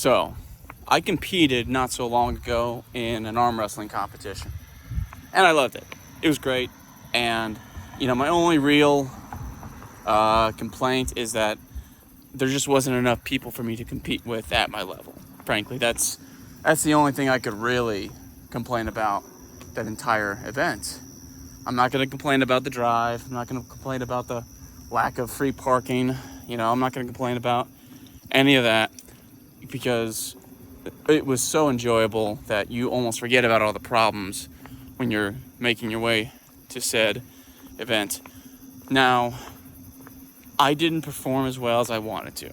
So, I competed not so long ago in an arm wrestling competition, and I loved it. It was great, and my only real complaint is that there just wasn't enough people for me to compete with at my level. Frankly, that's the only thing I could really complain about that entire event. I'm not going to complain about the drive. I'm not going to complain about the lack of free parking. I'm not going to complain about any of that, because it was so enjoyable that you almost forget about all the problems when you're making your way to said event. Now, I didn't perform as well as I wanted to.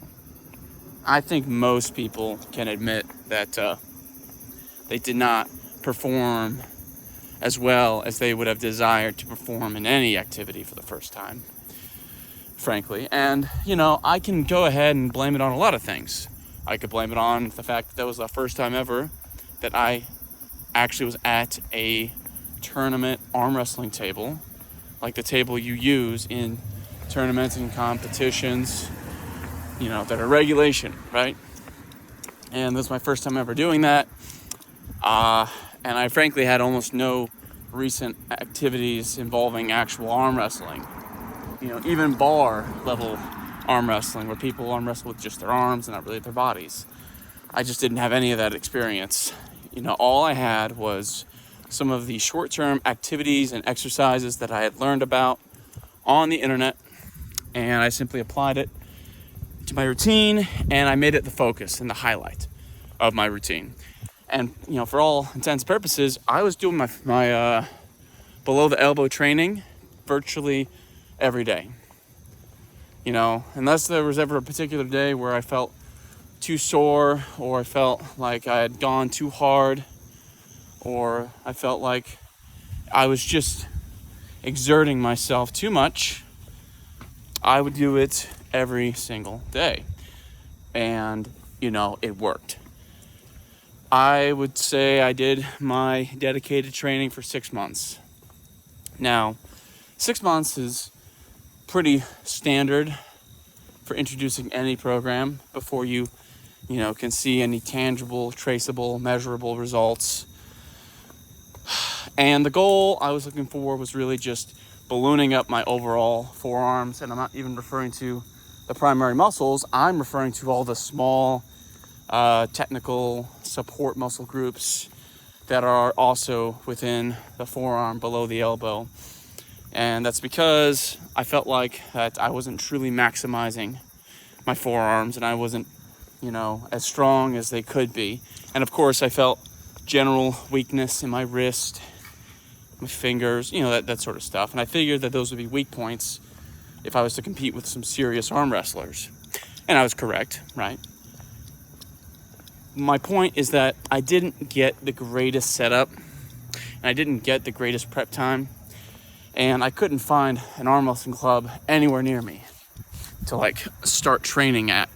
I think most people can admit that they did not perform as well as they would have desired to perform in any activity for the first time, frankly. And, I can go ahead and blame it on a lot of things. I could blame it on the fact that was the first time ever that I actually was at a tournament arm wrestling table, like the table you use in tournaments and competitions, that are regulation, right? And this is my first time ever doing that. And I frankly had almost no recent activities involving actual arm wrestling. Even bar level arm wrestling, where people arm wrestle with just their arms and not really their bodies. I just didn't have any of that experience. All I had was some of the short-term activities and exercises that I had learned about on the internet, and I simply applied it to my routine, and I made it the focus and the highlight of my routine. And for all intents and purposes, I was doing my below the elbow training virtually every day. Unless there was ever a particular day where I felt too sore, or I felt like I had gone too hard, or I felt like I was just exerting myself too much, I would do it every single day. And, it worked. I would say I did my dedicated training for 6 months. Now, 6 months is pretty standard for introducing any program before you can see any tangible, traceable, measurable results. And the goal I was looking for was really just ballooning up my overall forearms. And I'm not even referring to the primary muscles. I'm referring to all the small technical support muscle groups that are also within the forearm below the elbow. And that's because I felt like that I wasn't truly maximizing my forearms, and I wasn't, as strong as they could be. And of course, I felt general weakness in my wrist, my fingers, that sort of stuff. And I figured that those would be weak points if I was to compete with some serious arm wrestlers. And I was correct, right? My point is that I didn't get the greatest setup, and I didn't get the greatest prep time. And I couldn't find an arm wrestling club anywhere near me to start training at,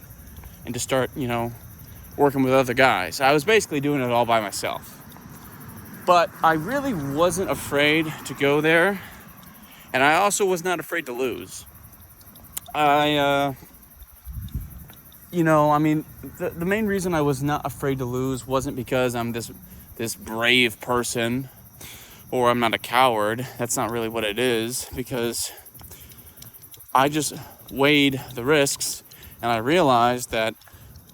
and to start, working with other guys. I was basically doing it all by myself. But I really wasn't afraid to go there, and I also was not afraid to lose. The main reason I was not afraid to lose wasn't because I'm this brave person, or I'm not a coward. That's not really what it is, because I just weighed the risks, and I realized that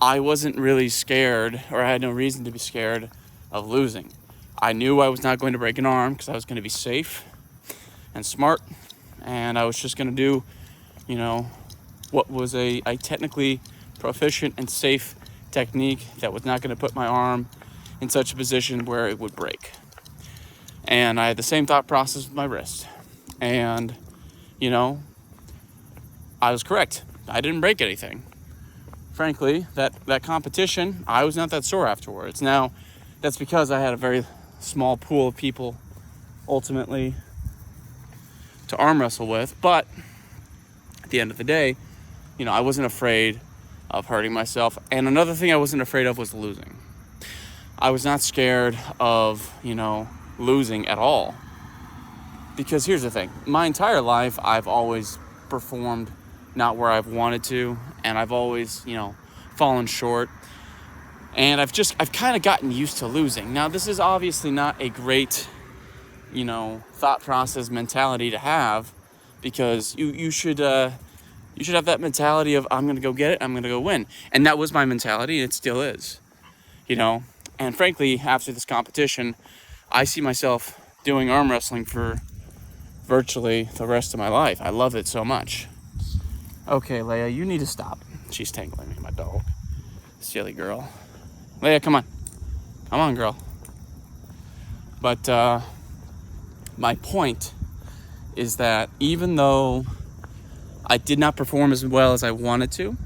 I wasn't really scared, or I had no reason to be scared of losing. I knew I was not going to break an arm because I was going to be safe and smart, and I was just going to do, what was a technically proficient and safe technique that was not going to put my arm in such a position where it would break. And I had the same thought process with my wrist. And, I was correct. I didn't break anything. Frankly, that competition, I was not that sore afterwards. Now, that's because I had a very small pool of people, ultimately, to arm wrestle with. But at the end of the day, I wasn't afraid of hurting myself. And another thing I wasn't afraid of was losing. I was not scared of, losing at all. Because here's the thing. My entire life, I've always performed not where I've wanted to. And I've always, fallen short. And I've kind of gotten used to losing. Now, this is obviously not a great, thought process mentality to have, because you should have that mentality of, I'm going to go get it, I'm going to go win. And that was my mentality, and it still is, And frankly, after this competition, I see myself doing arm wrestling for virtually the rest of my life. I love it so much. Okay, Leia, you need to stop. She's tangling me, my dog. Silly girl. Leia, come on. Come on, girl. But my point is that even though I did not perform as well as I wanted to,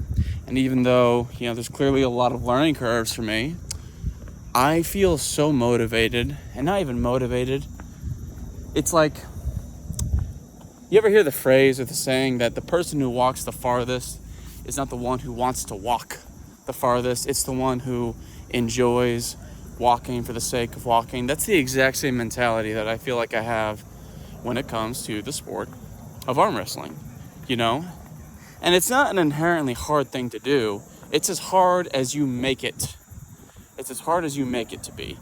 and even though, there's clearly a lot of learning curves for me, I feel so motivated, and not even motivated. It's like, you ever hear the phrase or the saying that the person who walks the farthest is not the one who wants to walk the farthest, it's the one who enjoys walking for the sake of walking? That's the exact same mentality that I feel like I have when it comes to the sport of arm wrestling, And it's not an inherently hard thing to do. It's as hard as you make it. It's as hard as you make it to be,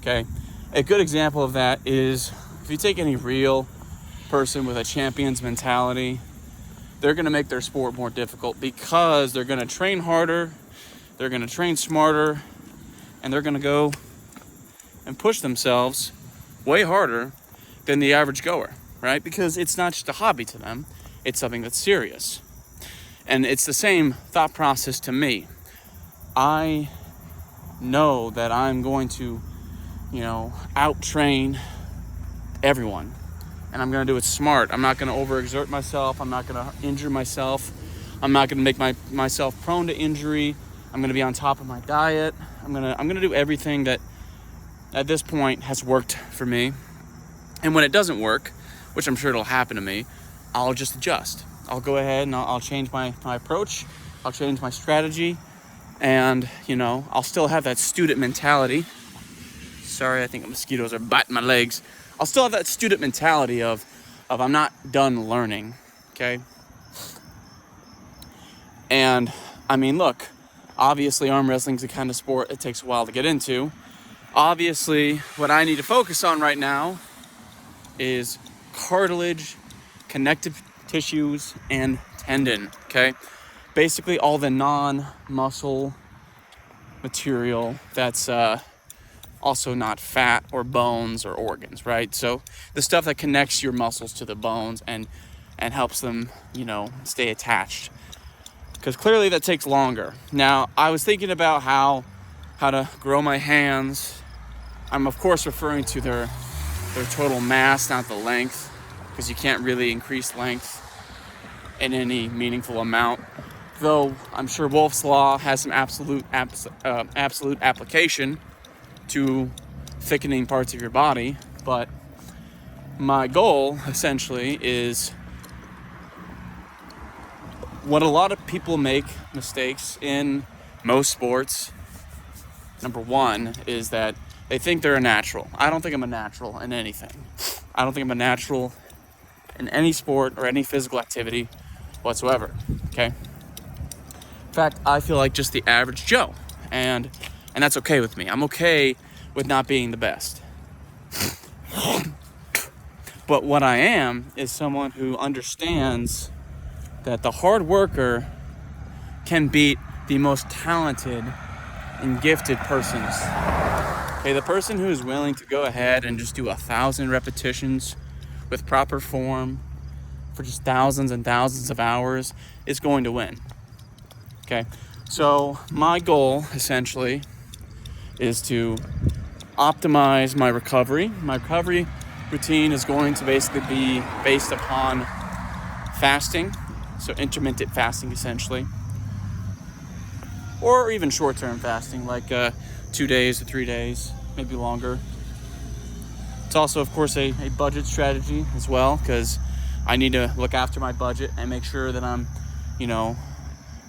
okay? A good example of that is, if you take any real person with a champion's mentality, they're going to make their sport more difficult, because they're going to train harder, they're going to train smarter, and they're going to go and push themselves way harder than the average goer, right? Because it's not just a hobby to them, it's something that's serious. And it's the same thought process to me. I know that I'm going to, out-train everyone. And I'm going to do it smart. I'm not going to overexert myself. I'm not going to injure myself. I'm not going to make myself prone to injury. I'm going to be on top of my diet. I'm going to do everything that at this point has worked for me. And when it doesn't work, which I'm sure it'll happen to me, I'll just adjust. I'll go ahead and I'll change my approach. I'll change my strategy. And, I'll still have that student mentality. Sorry, I think the mosquitoes are biting my legs. I'll still have that student mentality of I'm not done learning, okay? And, look, obviously arm wrestling is the kind of sport it takes a while to get into. Obviously, what I need to focus on right now is cartilage, connective tissues, and tendon, okay? Basically all the non-muscle material that's also not fat or bones or organs, right? So the stuff that connects your muscles to the bones and helps them, stay attached. Because clearly that takes longer. Now, I was thinking about how to grow my hands. I'm of course referring to their total mass, not the length, because you can't really increase length in any meaningful amount. Though I'm sure Wolff's Law has some absolute application to thickening parts of your body, but my goal essentially is what a lot of people make mistakes in most sports. Number one is that they think they're a natural. I don't think I'm a natural in anything. I don't think I'm a natural in any sport or any physical activity whatsoever, okay? In fact, I feel like just the average Joe, and that's okay with me. I'm okay with not being the best. But what I am is someone who understands that the hard worker can beat the most talented and gifted persons. Okay, the person who is willing to go ahead and just do 1,000 repetitions with proper form for just thousands and thousands of hours is going to win. Okay, so my goal essentially is to optimize my recovery. My recovery routine is going to basically be based upon fasting, so intermittent fasting essentially, or even short-term fasting, like 2 days to 3 days, maybe longer. It's also, of course, a budget strategy as well, because I need to look after my budget and make sure that I'm,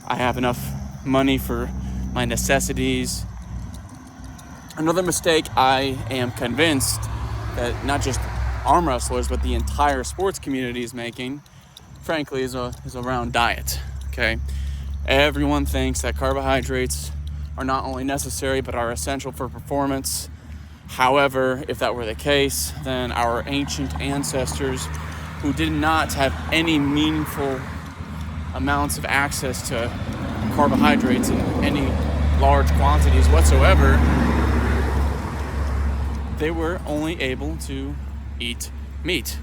I have enough money for my necessities. Another mistake I am convinced that not just arm wrestlers, but the entire sports community is making, frankly, is around diet, okay? Everyone thinks that carbohydrates are not only necessary but are essential for performance. However, if that were the case, then our ancient ancestors, who did not have any meaningful amounts of access to carbohydrates in any large quantities whatsoever, they were only able to eat meat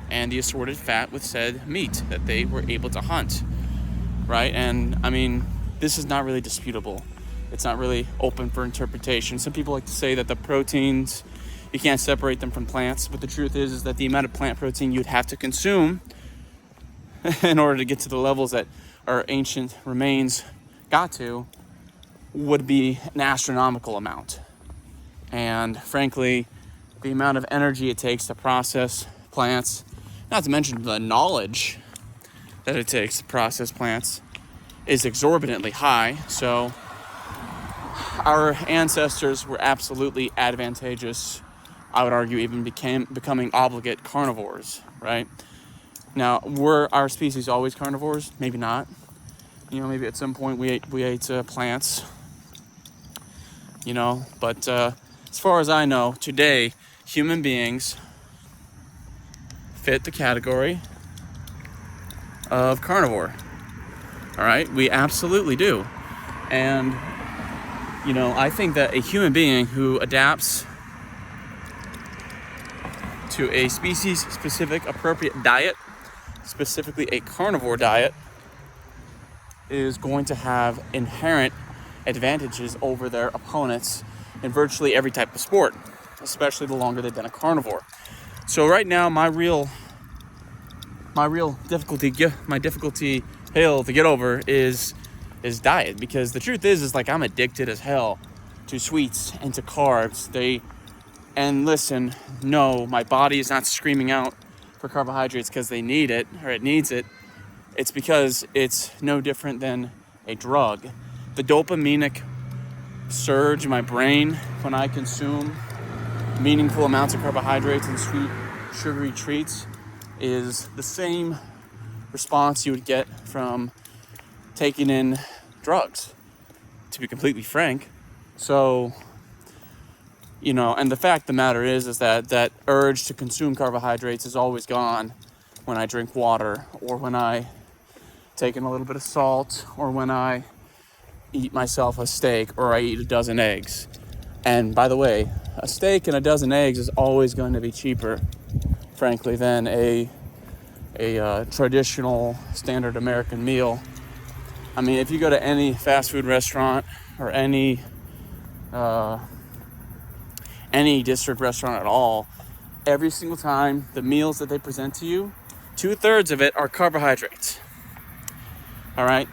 and the assorted fat with said meat that they were able to hunt, right? And I mean, this is not really disputable. It's not really open for interpretation. Some people like to say that the proteins, you can't separate them from plants, but the truth is that the amount of plant protein you'd have to consume in order to get to the levels that our ancient remains got to would be an astronomical amount. And frankly, the amount of energy it takes to process plants, not to mention the knowledge that it takes to process plants, is exorbitantly high. So our ancestors were absolutely advantageous, I would argue even becoming obligate carnivores, right? Now, were our species always carnivores? Maybe not. Maybe at some point we ate plants, but as far as I know, today, human beings fit the category of carnivore. All right, we absolutely do. And I think that a human being who adapts to a species-specific appropriate diet, specifically a carnivore diet, is going to have inherent advantages over their opponents in virtually every type of sport, especially the longer they've been a carnivore. So right now, my real difficulty hill to get over is diet, because the truth is like I'm addicted as hell to sweets and to carbs. And listen, no, my body is not screaming out for carbohydrates because they need it or it needs it. It's because it's no different than a drug. The dopaminic surge in my brain when I consume meaningful amounts of carbohydrates and sweet, sugary treats is the same response you would get from taking in drugs, to be completely frank. So, and the fact of the matter is that urge to consume carbohydrates is always gone when I drink water, or when I take in a little bit of salt, or when I eat myself a steak, or I eat a dozen eggs. And by the way, a steak and a dozen eggs is always going to be cheaper, frankly, than a traditional standard American meal. I mean, if you go to any fast food restaurant or any district restaurant at all, every single time the meals that they present to you, 2/3 of it are carbohydrates. All right?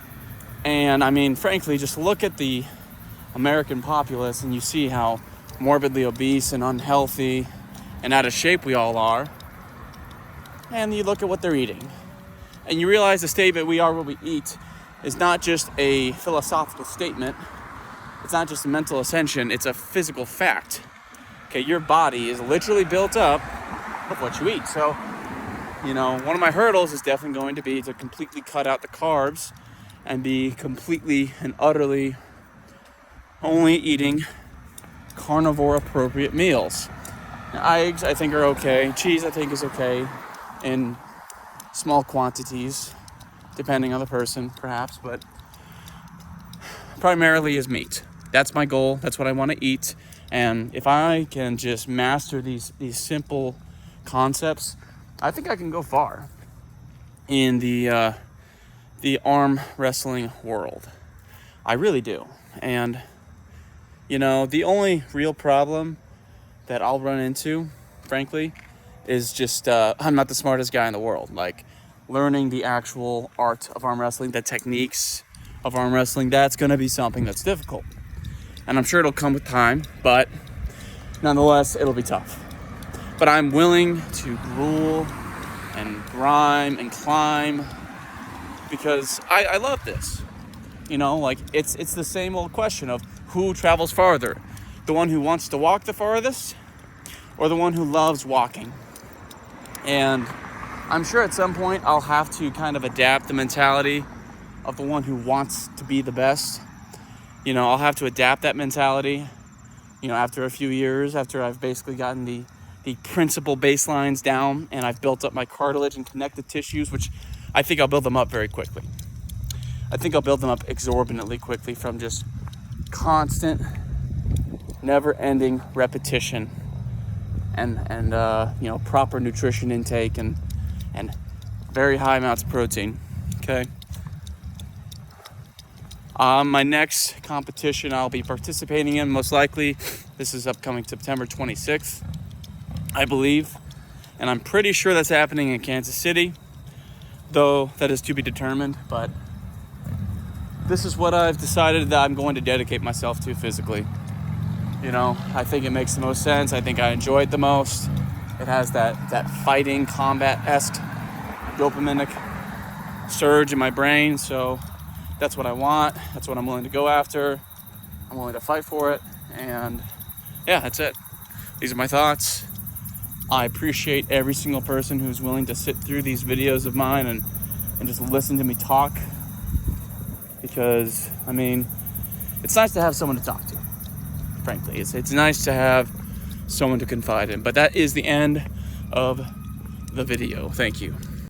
And I mean, frankly, just look at the American populace and you see how morbidly obese and unhealthy and out of shape we all are. And you look at what they're eating. And you realize the statement, "we are what we eat," is not just a philosophical statement. It's not just a mental ascension. It's a physical fact. Okay, your body is literally built up of what you eat. So, one of my hurdles is definitely going to be to completely cut out the carbs and be completely and utterly only eating carnivore appropriate meals. Now, eggs, I think, are okay. Cheese, I think, is okay in small quantities, depending on the person, perhaps, but primarily is meat. That's my goal. That's what I want to eat. And if I can just master these simple concepts, I think I can go far in the arm wrestling world. I really do. And the only real problem that I'll run into, frankly, is just I'm not the smartest guy in the world. Like, learning the actual art of arm wrestling, the techniques of arm wrestling, that's going to be something that's difficult. And I'm sure it'll come with time, but nonetheless, it'll be tough. But I'm willing to gruel and grime and climb because I love this. It's the same old question of who travels farther, the one who wants to walk the farthest or the one who loves walking. And I'm sure at some point I'll have to kind of adapt the mentality of the one who wants to be the best you know, I'll have to adapt that mentality, you know, after a few years, after I've basically gotten the principal baselines down and I've built up my cartilage and connective tissues, which I think I'll build them up very quickly. I think I'll build them up exorbitantly quickly from just constant, never-ending repetition and you know, proper nutrition intake and very high amounts of protein. Okay. My next competition I'll be participating in, most likely, this is upcoming September 26th, I believe, and I'm pretty sure that's happening in Kansas City, though that is to be determined. But this is what I've decided that I'm going to dedicate myself to physically. You know, I think it makes the most sense. I think I enjoy it the most. It has that fighting, combat-esque dopaminic surge in my brain, so that's what I want. That's what I'm willing to go after. I'm willing to fight for it, and yeah, that's it. These are my thoughts. I appreciate every single person who's willing to sit through these videos of mine and just listen to me talk, because, I mean, it's nice to have someone to talk to, frankly. It's nice to have someone to confide in. But that is the end of the video. Thank you.